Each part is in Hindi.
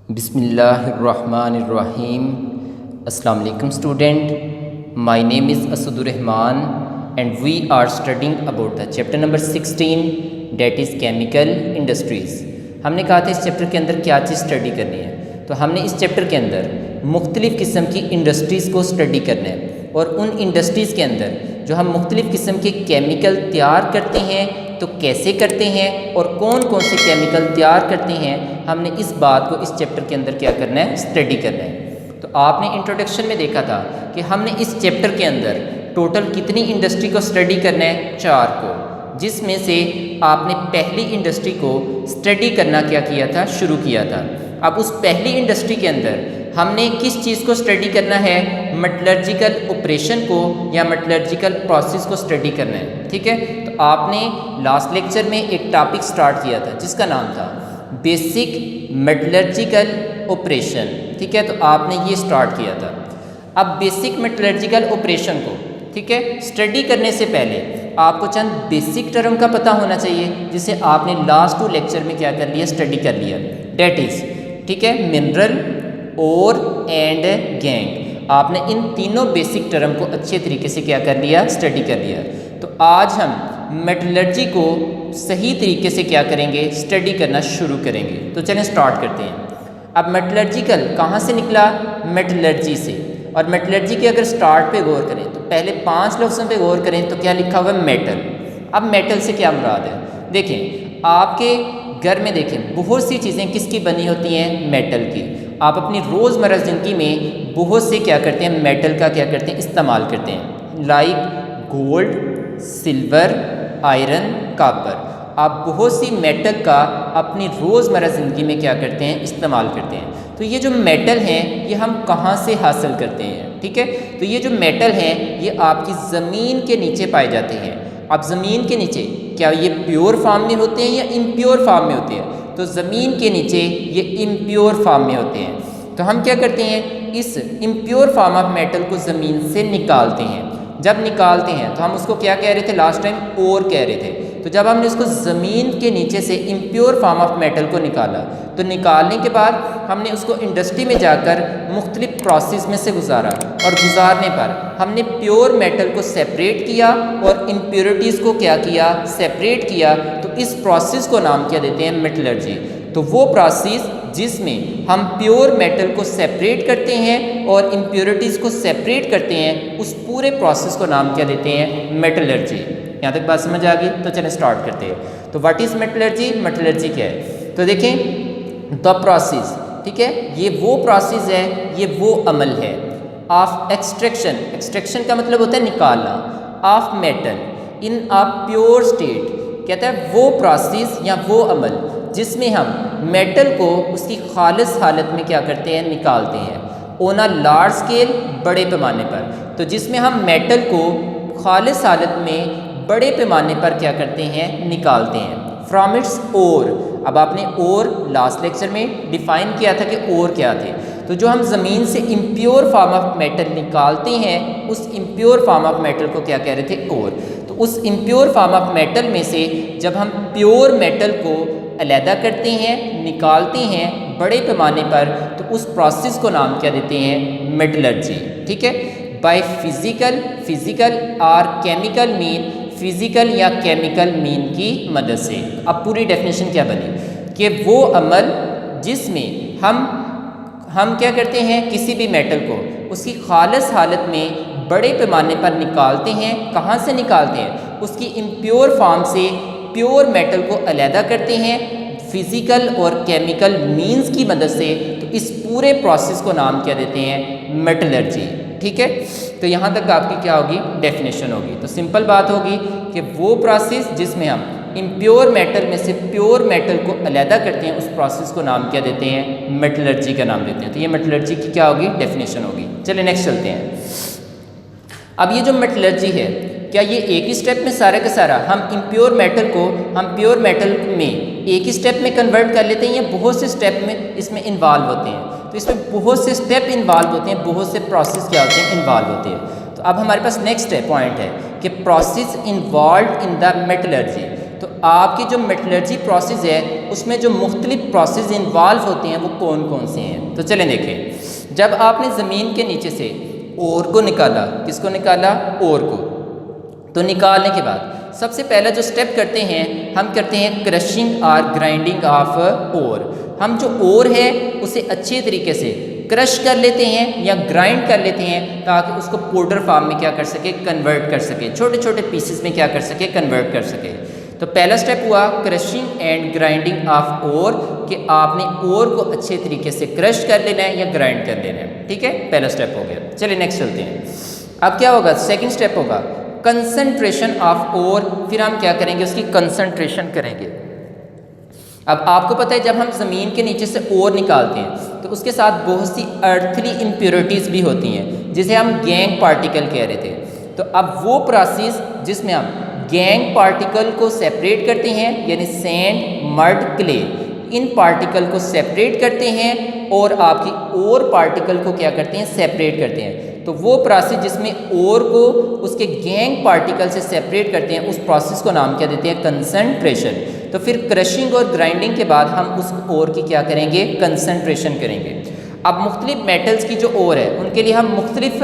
बिस्मिल्लाहिर्रहमानिर्रहीम। अस्सलाम वालेकुम student, my name is Asadurrahman and we are studying about the chapter number 16 that is chemical industries. हमने कहा था इस चैप्टर के अंदर क्या चीज़ स्टडी करनी है, तो हमने इस चैप्टर के अंदर मुख्तलिफ़ किस्म की इंडस्ट्रीज़ को स्टडी करना है और उन इंडस्ट्रीज़ के अंदर जो हम मुख्तलिफ़ किस्म के केमिकल तैयार करते हैं तो कैसे करते हैं और कौन कौन से केमिकल तैयार करते हैं, हमने इस बात को इस चैप्टर के अंदर क्या करना है, स्टडी करना है। तो आपने इंट्रोडक्शन में देखा था कि हमने इस चैप्टर के अंदर टोटल कितनी इंडस्ट्री को स्टडी करना है, 4 को, जिसमें से आपने पहली इंडस्ट्री को स्टडी करना क्या किया था, शुरू किया था। अब उस पहली इंडस्ट्री के अंदर हमने किस चीज़ को स्टडी करना है, मेटलर्जिकल ऑपरेशन को या मेटलर्जिकल प्रोसेस को स्टडी करना है। ठीक है, तो आपने लास्ट लेक्चर में एक टॉपिक स्टार्ट किया था जिसका नाम था बेसिक मेटलर्जिकल ऑपरेशन। ठीक है, तो आपने ये स्टार्ट किया था। अब बेसिक मेटलर्जिकल ऑपरेशन को, ठीक है, स्टडी करने से पहले आपको चंद बेसिक टर्म का पता होना चाहिए जिसे आपने लास्ट 2 लेक्चर में क्या कर लिया, स्टडी कर लिया। डेट इज़, ठीक है, मिनरल, और एंड गैंग। आपने इन तीनों बेसिक टर्म को अच्छे तरीके से क्या कर लिया, स्टडी कर लिया। तो आज हम मेटलर्जी को सही तरीके से क्या करेंगे, स्टडी करना शुरू करेंगे। तो चलें स्टार्ट करते हैं। अब मेटलर्जिकल कहाँ से निकला, मेटलर्जी से। और मेटलर्जी के अगर स्टार्ट पे गौर करें तो पहले 5 लफ्ज़ों पे गौर करें तो क्या लिखा हुआ है, मेटल। अब मेटल से क्या मुराद है, देखें आपके घर में देखें बहुत सी चीज़ें किसकी बनी होती हैं, मेटल की। आप अपनी रोज़मर्रा ज़िंदगी में बहुत से क्या करते हैं, मेटल का क्या करते हैं, इस्तेमाल करते हैं, like gold, silver, iron, copper. आप बहुत सी मेटल का अपनी रोज़मर्रा ज़िंदगी में क्या करते हैं, इस्तेमाल करते हैं। तो ये जो मेटल हैं ये हम कहाँ से हासिल करते हैं, ठीक है। तो ये जो मेटल हैं ये आपकी ज़मीन के नीचे पाए जाते हैं। अब ज़मीन के नीचे क्या ये प्योर फॉर्म में होते हैं या इम्प्योर फॉर्म में होते हैं, तो ज़मीन के नीचे ये इम्प्योर फॉर्म में होते हैं। तो हम क्या करते हैं, इस इम्प्योर फॉर्म ऑफ मेटल को ज़मीन से निकालते हैं। जब निकालते हैं तो हम उसको क्या कह रहे थे लास्ट टाइम, ओर कह रहे थे। तो जब हमने उसको ज़मीन के नीचे से इम्प्योर फॉर्म ऑफ मेटल को निकाला, तो निकालने के बाद हमने उसको इंडस्ट्री में जाकर मुख्तलिफ प्रोसेस में से गुजारा, और गुजारने पर हमने प्योर मेटल को सेपरेट किया और इम्प्योरिटीज़ को क्या किया, सेपरेट किया। तो इस प्रोसेस को नाम क्या देते हैं, मेटलर्जी। तो वो प्रोसेस जिसमें हम प्योर मेटल को सेपरेट करते हैं और इम्प्योरिटीज़ को सेपरेट करते हैं, उस पूरे प्रोसेस को नाम क्या देते हैं, मेटलर्जी। यहाँ तक बात समझ आ गई, तो चलें स्टार्ट करते हैं। तो व्हाट इज़ मेटलर्जी, मेटलर्जी क्या है, तो देखें द प्रोसेस, ठीक है, ये वो प्रोसेस है, ये वो अमल है ऑफ एक्सट्रैक्शन। एक्सट्रैक्शन का मतलब होता है निकालना, of metal in a pure state. कहता है वो प्रोसेस या वो अमल जिसमें हम मेटल को उसकी खालिस हालत में क्या करते हैं, निकालते हैं, ऑन अ लार्ज स्केल, बड़े पैमाने पर। तो जिसमें हम मेटल को खालिस हालत में बड़े पैमाने पर क्या करते हैं, निकालते हैं, फ्रॉम इट्स ओर। अब आपने ओर लास्ट लेक्चर में डिफाइन किया था कि ओर क्या थे। तो जो हम ज़मीन से इम्प्योर फॉर्म ऑफ मेटल निकालते हैं, उस इम्प्योर फॉर्म ऑफ मेटल को क्या कह रहे थे, ओर। तो उस इम्प्योर फॉर्म ऑफ मेटल में से जब हम प्योर मेटल को अलहदा करते हैं, निकालते हैं बड़े पैमाने पर, तो उस प्रोसेस को नाम क्या देते हैं, मेटलर्जी। ठीक है, बाय फिजिकल और केमिकल मीन, फिजिकल या केमिकल मीन की मदद से। अब पूरी डेफिनेशन क्या बनी कि वो अमल जिसमें हम क्या करते हैं, किसी भी मेटल को उसकी खालिस हालत में बड़े पैमाने पर निकालते हैं। कहाँ से निकालते हैं, उसकी इम्प्योर फॉर्म से प्योर मेटल को अलहदा करते हैं फिज़िकल और केमिकल मीन्स की मदद से। तो इस पूरे प्रोसेस को नाम क्या देते हैं, मेटलर्जी। ठीक है, तो यहाँ तक आपकी क्या होगी, डेफिनेशन होगी। तो सिंपल बात होगी कि वो प्रोसेस जिसमें हम इम्प्योर मेटल में से प्योर मेटल को अलहदा करते हैं, उस प्रोसेस को नाम क्या देते हैं, मेटलर्जी का नाम देते हैं। तो ये मेटलर्जी की क्या होगी, डेफिनेशन होगी। चलिए नेक्स्ट चलते हैं। अब ये जो मेटलर्जी है, क्या ये एक ही स्टेप में सारा का सारा हम इम्प्योर मेटल को हम प्योर मेटल में एक ही स्टेप में कन्वर्ट कर लेते हैं, या बहुत से स्टेप में इसमें इन्वॉल्व होते हैं। तो इसमें बहुत से स्टेप इन्वॉल्व होते हैं, बहुत से प्रोसेस क्या होते हैं, इन्वॉल्व होते हैं। तो अब हमारे पास नेक्स्ट पॉइंट है कि process involve in the metallurgy, तो आपकी जो मेटलर्जी प्रोसेस है उसमें जो मुख्तलिफ प्रोसेस इन्वॉल्व होते हैं वो कौन कौन से हैं। तो चलें देखें, जब आपने ज़मीन के नीचे से ओर को निकाला, किसको निकाला, ओर को, तो निकालने के बाद सबसे पहला जो स्टेप करते हैं हम करते हैं क्रशिंग और ग्राइंडिंग ऑफ ओर। हम जो ओर है उसे अच्छे तरीके से क्रश कर लेते हैं या ग्राइंड कर लेते हैं ताकि उसको पाउडर फॉर्म में क्या कर सके, कन्वर्ट कर सके, छोटे छोटे पीसेस में क्या कर सके, कन्वर्ट कर सके। तो पहला स्टेप हुआ crushing and grinding of ore, कि आपने ओर को अच्छे तरीके से क्रश कर लेना है या ग्राइंड कर लेना है। ठीक है, पहला स्टेप हो गया। चलिए नेक्स्ट चलते हैं। अब क्या होगा, सेकंड स्टेप होगा कंसंट्रेशन ऑफ ओर। फिर हम क्या करेंगे, उसकी कंसंट्रेशन करेंगे। अब आपको पता है जब हम ज़मीन के नीचे से ओर निकालते हैं तो उसके साथ बहुत सी अर्थली इम्प्योरिटीज़ भी होती हैं जिसे हम गैंग पार्टिकल कह रहे थे। तो अब वो प्रोसेस जिसमें हम गैंग पार्टिकल को सेपरेट करते हैं, यानी सैंड, मड, क्ले, इन पार्टिकल को सेपरेट करते हैं और आपकी ओर पार्टिकल को क्या करते हैं, सेपरेट करते हैं। तो वो प्रोसेस जिसमें ओर को उसके गैंग पार्टिकल से सेपरेट करते हैं उस प्रोसेस को नाम क्या देते हैं, कंसंट्रेशन। तो फिर क्रशिंग और ग्राइंडिंग के बाद हम उस ओर की क्या करेंगे, कंसंट्रेशन करेंगे। अब मुख्तलिफ मेटल्स की जो ओर है उनके लिए हम मुख्तलिफ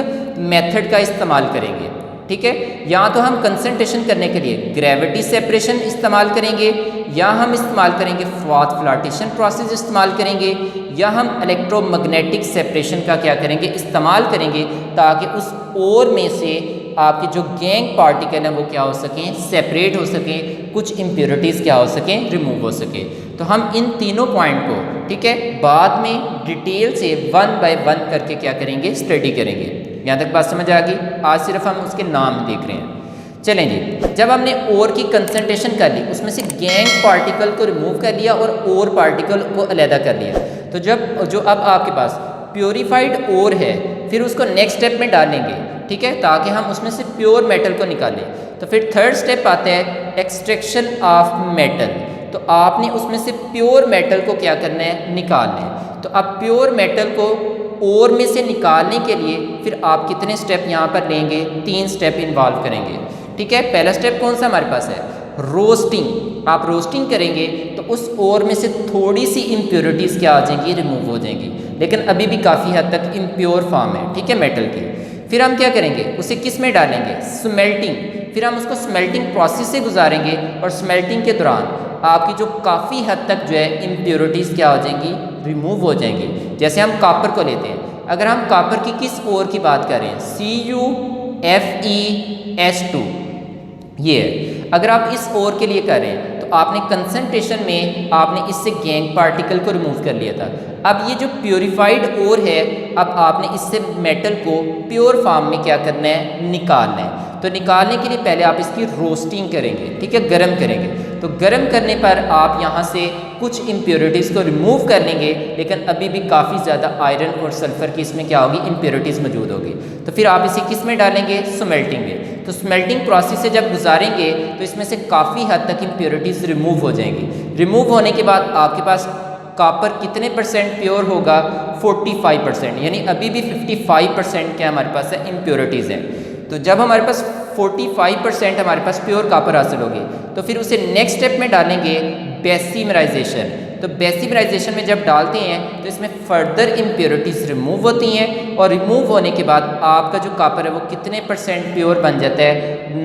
मेथड का इस्तेमाल करेंगे। ठीक है, या तो हम कंसंट्रेशन करने के लिए ग्रेविटी सेपरेशन इस्तेमाल करेंगे, या हम इस्तेमाल करेंगे फ्लोटेशन प्रोसेस इस्तेमाल करेंगे, या हम इलेक्ट्रोमैग्नेटिक सेपरेशन का क्या करेंगे, इस्तेमाल करेंगे ताकि उस ओर में से आपके जो गैंग पार्टिकल हैं वो क्या हो सकें, सेपरेट हो सकें, कुछ इम्प्योरिटीज़ क्या हो सकें, रिमूव हो सके। तो हम इन तीनों पॉइंट को, ठीक है, बाद में डिटेल से 1 बाय 1 करके क्या करेंगे, स्टडी करेंगे। यहाँ तक बात समझ आ गई। आज सिर्फ हम उसके नाम देख रहे हैं। चलें जी, जब हमने ओर की कंसंट्रेशन कर ली, उसमें से गैंग पार्टिकल को रिमूव कर लिया और ओर पार्टिकल को अलहदा कर लिया, तो जो अब आपके पास प्योरीफाइड ओर है फिर उसको नेक्स्ट स्टेप में डालेंगे, ठीक है, ताकि हम उसमें से प्योर मेटल को निकालें। तो फिर थर्ड स्टेप आता है एक्सट्रैक्शन ऑफ मेटल। तो आपने उसमें से प्योर मेटल को क्या करना है, निकालना है। तो अब प्योर मेटल को ओर में से निकालने के लिए फिर आप कितने स्टेप यहाँ पर लेंगे, 3 स्टेप इन्वॉल्व करेंगे। ठीक है, पहला स्टेप कौन सा हमारे पास है, रोस्टिंग। आप रोस्टिंग करेंगे तो उस ओर में से थोड़ी सी इम्प्योरिटीज़ क्या आ जाएंगी, रिमूव हो जाएंगी, लेकिन अभी भी काफ़ी हद तक इम्प्योर फॉर्म है, ठीक है, मेटल की। फिर हम क्या करेंगे, उसे किस में डालेंगे, स्मेल्टिंग। फिर हम उसको स्मेल्टिंग प्रोसेस से गुजारेंगे और स्मेल्टिंग के दौरान आपकी जो काफ़ी हद तक जो है इम्प्योरिटीज़ क्या हो जाएंगी, रिमूव हो जाएंगी। जैसे हम कॉपर को लेते हैं, अगर हम कॉपर की किस ओर की बात करें, CuFeS2, ये है। अगर आप इस ओर के लिए करें तो आपने कंसंट्रेशन में आपने इससे गैंग पार्टिकल को रिमूव कर लिया था। अब ये जो प्योरीफाइड ओर है, अब आपने इससे मेटल को प्योर फॉर्म में क्या करना है, निकालना है। तो निकालने के लिए पहले आप इसकी रोस्टिंग करेंगे, ठीक है, गर्म करेंगे। तो गर्म करने पर आप यहाँ से कुछ इम्प्योरिटीज़ को रिमूव कर लेंगे, लेकिन अभी भी काफ़ी ज़्यादा आयरन और सल्फ़र की इसमें क्या होगी, इम्प्योरिटीज़ मौजूद होगी। तो फिर आप इसे किस में डालेंगे, स्मेल्टिंग में। तो स्मेल्टिंग प्रोसेस से जब गुजारेंगे तो इसमें से काफ़ी हद तक इम्प्योरिटीज़ रिमूव हो जाएंगी। रिमूव होने के बाद आपके पास कॉपर कितने % प्योर होगा, 45%, यानी अभी भी 55% क्या हमारे पास है, इम्प्योरिटीज़ हैं। तो जब हमारे पास 45% हमारे पास प्योर कॉपर हासिल होगी तो फिर उसे नेक्स्ट स्टेप में डालेंगे बेसिमराइजेशन। तो बेसिमराइजेशन में जब डालते हैं तो इसमें फर्दर इम्प्योरिटीज़ रिमूव होती हैं और रिमूव होने के बाद आपका जो कॉपर है वो कितने % प्योर बन जाता है,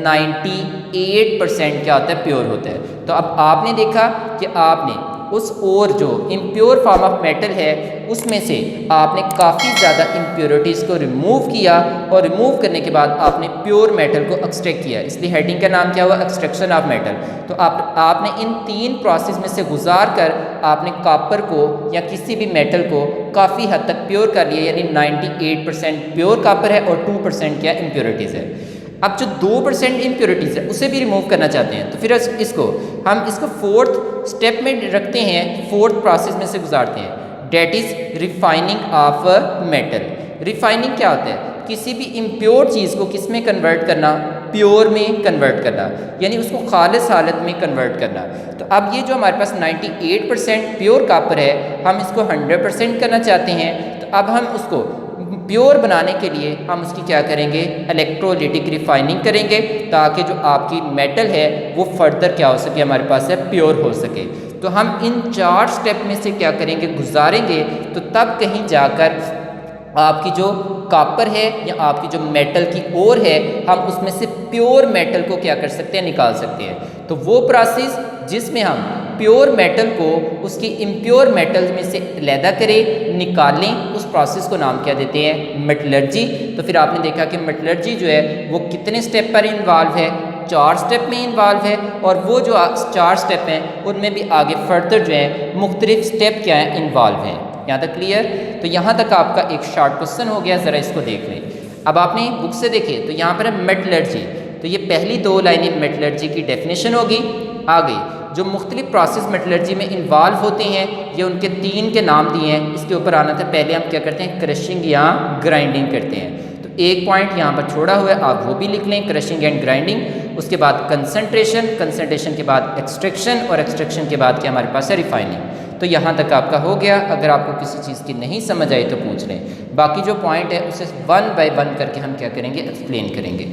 98% क्या होता है, प्योर होता है। तो अब आपने देखा कि आपने उस ओर जो इम्प्योर फॉर्म ऑफ मेटल है उसमें से आपने काफ़ी ज़्यादा इम्प्योरिटीज़ को रिमूव किया और रिमूव करने के बाद आपने प्योर मेटल को एक्सट्रैक्ट किया, इसलिए हेडिंग का नाम क्या हुआ, एक्सट्रैक्शन ऑफ मेटल। तो आपने इन 3 प्रोसेस में से गुजार कर आपने कॉपर को या किसी भी मेटल को काफ़ी हद तक प्योर कर लिया, यानी 98% प्योर कॉपर है और 2% क्या इम्प्योरिटीज़ है। अब जो 2% इम्प्योरिटीज़ है उसे भी रिमूव करना चाहते हैं तो फिर हम इसको 4th स्टेप में रखते हैं, 4th प्रोसेस में से गुजारते हैं, that is refining of metal. Refining क्या होता है, किसी भी इम्प्योर चीज़ को किस में कन्वर्ट करना, प्योर में कन्वर्ट करना, यानी उसको खालिस हालत में कन्वर्ट करना। तो अब ये जो हमारे पास 98% प्योर कॉपर है हम इसको 100% करना चाहते हैं। तो अब हम उसको प्योर बनाने के लिए हम उसकी क्या करेंगे, इलेक्ट्रोलिटिक रिफाइनिंग करेंगे, ताकि जो आपकी मेटल है वो फर्दर क्या हो सके, हमारे पास है प्योर हो सके। तो हम इन 4 स्टेप में से क्या करेंगे, गुजारेंगे, तो तब कहीं जाकर आपकी जो कॉपर है या आपकी जो मेटल की ओर है, हम उसमें से प्योर मेटल को क्या कर सकते हैं, निकाल सकते हैं। तो वो प्रोसेस जिसमें हम प्योर मेटल को उसकी इम्प्योर मेटल में से अलहदा करें, निकालें, उस प्रोसेस को नाम क्या देते हैं, मेटलर्जी। तो फिर आपने देखा कि मेटलर्जी जो है वो कितने स्टेप पर इन्वॉल्व है, 4 स्टेप में इन्वॉल्व है, और वो जो 4 स्टेप हैं उनमें भी आगे फर्दर जो है मुख्तलिफ स्टेप क्या है, इन्वॉल्व हैं। यहाँ तक क्लियर? तो यहाँ तक आपका एक शॉर्ट क्वेश्चन हो गया, ज़रा इसको देख लें। अब आपने बुक से देखे तो यहाँ पर है मेटलर्जी, तो ये पहली 2 लाइनें मेटलर्जी की डेफिनेशन होगी। आगे जो मुख्तलिफ प्रोसेस मेटलर्जी में इन्वॉल्व होते हैं, ये उनके 3 के नाम दिए हैं, इसके ऊपर आना था। पहले हम क्या करते हैं, क्रशिंग या ग्राइंडिंग करते हैं। तो एक पॉइंट यहाँ पर छोड़ा हुआ है, आप वो भी लिख लें, क्रशिंग एंड ग्राइंडिंग। उसके बाद कंसंट्रेशन, कंसंट्रेशन के बाद एक्सट्रैक्शन, और एक्सट्रैक्शन के बाद क्या हमारे पास है, रिफाइनिंग। तो यहाँ तक आपका हो गया। अगर आपको किसी चीज़ की नहीं समझ आई तो पूछ लें, बाकी जो पॉइंट है उसे 1 बाय 1 करके हम क्या करेंगे, एक्सप्लेन करेंगे।